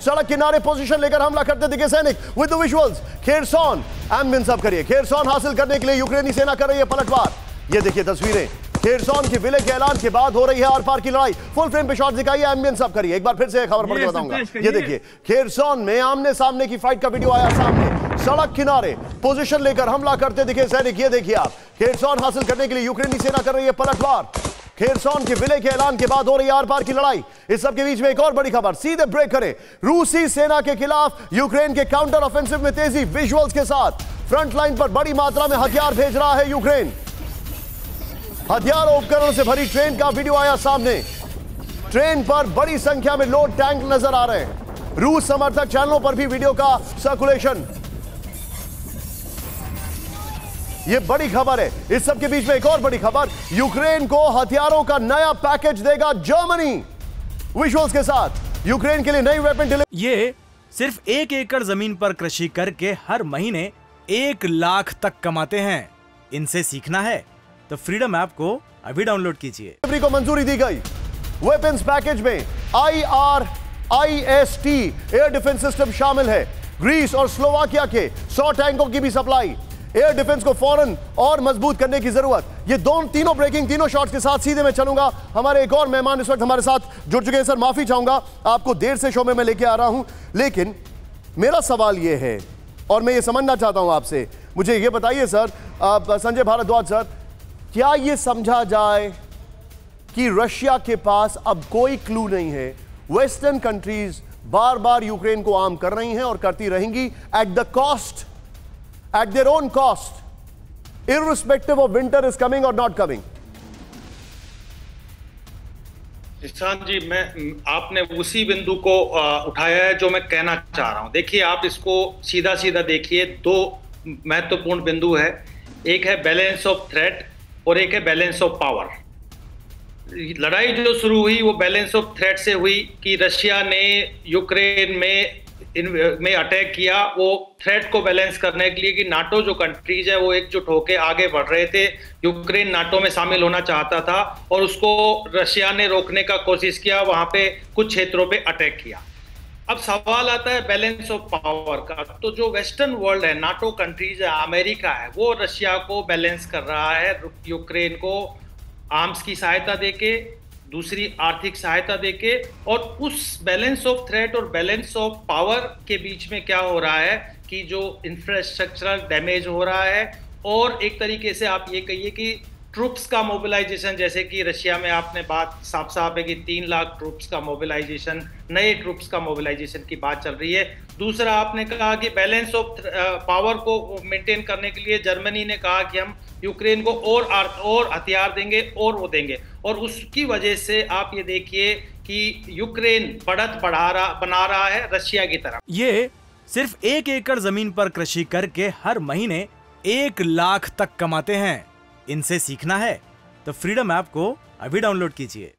सड़क किनारे पोजीशन लेकर हमला करते दिखे सैनिक with the visuals. Kherson ambience अब करिए। खेरसॉन हासिल करने के लिए यूक्रेनी सेना कर रही है पलटवार। ये देखिए तस्वीरें, खेरसॉन के विलय के ऐलान के बाद हो रही है आर पार की लड़ाई। फुल फ्रेम पे शॉट दिखाइए, एम्बियंस अब करिए। एक बार फिर से खबर पढ़ के बताऊंगा। ये देखिए खेरसॉन में आमने सामने की फाइट का वीडियो आया सामने। सड़क किनारे पोजीशन लेकर हमला करते दिखे सैनिक। ये देखिए आप, खेरसॉन हासिल करने के लिए यूक्रेनी सेना कर रही है पलटवार। खेरसॉन के विलय के ऐलान के बाद हो रही है आर पार की लड़ाई। इस सब के बीच में एक और बड़ी खबर, सीधे ब्रेक करें। रूसी सेना के खिलाफ यूक्रेन के काउंटर ऑफेंसिव में तेजी। विजुअल्स के साथ फ्रंट लाइन पर बड़ी मात्रा में हथियार भेज रहा है यूक्रेन। हथियार और उपकरणों से भरी ट्रेन का वीडियो आया सामने। ट्रेन पर बड़ी संख्या में लोड टैंक नजर आ रहे हैं। रूस समर्थक चैनलों पर भी वीडियो का सर्कुलेशन। यह बड़ी खबर है। इस सब के बीच में एक और बड़ी खबर, यूक्रेन को हथियारों का नया पैकेज देगा जर्मनी। विजुअल्स के साथ यूक्रेन के लिए नई वेपन डिलीवरी। ये सिर्फ 1 एकड़ जमीन पर कृषि करके हर महीने 1 लाख तक कमाते हैं। इनसे सीखना है तो फ्रीडम ऐप को अभी डाउनलोड कीजिए। को मंजूरी दी गई। वेपन्स पैकेज में IRIST एयर डिफेंस सिस्टम शामिल है। ग्रीस और स्लोवाकिया के 100 टैंकों की भी सप्लाई। एयर डिफेंस को फौरन और मजबूत करने की जरूरत। ये तीनों ब्रेकिंग, तीनों शॉट्स के साथ सीधे मैं चलूंगा। हमारे एक और मेहमान इस वक्त हमारे साथ जुड़ चुके हैं। सर माफी चाहूंगा, आपको देर से शो में मैं लेके आ रहा हूं, लेकिन मेरा सवाल यह है और मैं ये समझना चाहता हूं आपसे। मुझे ये बताइए सर, संजय भारद्वाज सर, क्या यह समझा जाए कि रशिया के पास अब कोई क्लू नहीं है? वेस्टर्न कंट्रीज बार बार यूक्रेन को आर्म कर रही हैं और करती रहेंगी at the cost, at their own cost, irrespective of winter is coming or not coming. Ishaan ji, आपने उसी बिंदु को उठाया है जो मैं कहना चाह रहा हूं। देखिए, आप इसको सीधा सीधा देखिए। 2 महत्वपूर्ण बिंदु है। एक है बैलेंस ऑफ थ्रेट और एक है बैलेंस ऑफ पावर। लड़ाई जो शुरू हुई वो बैलेंस ऑफ थ्रेट से हुई कि रशिया ने यूक्रेन में अटैक किया। वो थ्रेट को बैलेंस करने के लिए कि नाटो जो कंट्रीज है वो एकजुट होकर आगे बढ़ रहे थे। यूक्रेन नाटो में शामिल होना चाहता था और उसको रशिया ने रोकने का कोशिश किया, वहां पे कुछ क्षेत्रों पे अटैक किया। अब सवाल आता है बैलेंस ऑफ पावर का। तो जो वेस्टर्न वर्ल्ड है, नाटो कंट्रीज है, अमेरिका है, वो रशिया को बैलेंस कर रहा है। यूक्रेन को आर्म्स की सहायता देके, दूसरी आर्थिक सहायता देके, और उस बैलेंस ऑफ थ्रेट और बैलेंस ऑफ पावर के बीच में क्या हो रहा है कि जो इंफ्रास्ट्रक्चरल डैमेज हो रहा है, और एक तरीके से आप ये कहिए कि ट्रूप्स का मोबिलाइजेशन, जैसे कि रशिया में आपने बात साफ साफ है कि 3 लाख ट्रूप्स का मोबिलाइजेशन, नए ट्रूप्स का मोबिलाइजेशन की बात चल रही है। दूसरा, आपने कहा कि बैलेंस ऑफ पावर को मेंटेन करने के लिए जर्मनी ने कहा कि हम यूक्रेन को और हथियार देंगे और वो देंगे, और उसकी वजह से आप ये देखिए कि यूक्रेन बढ़त बना रहा है रशिया की तरफ। ये सिर्फ 1 एकड़ जमीन पर कृषि करके हर महीने 1 लाख तक कमाते हैं। इनसे सीखना है तो फ्रीडम ऐप को अभी डाउनलोड कीजिए।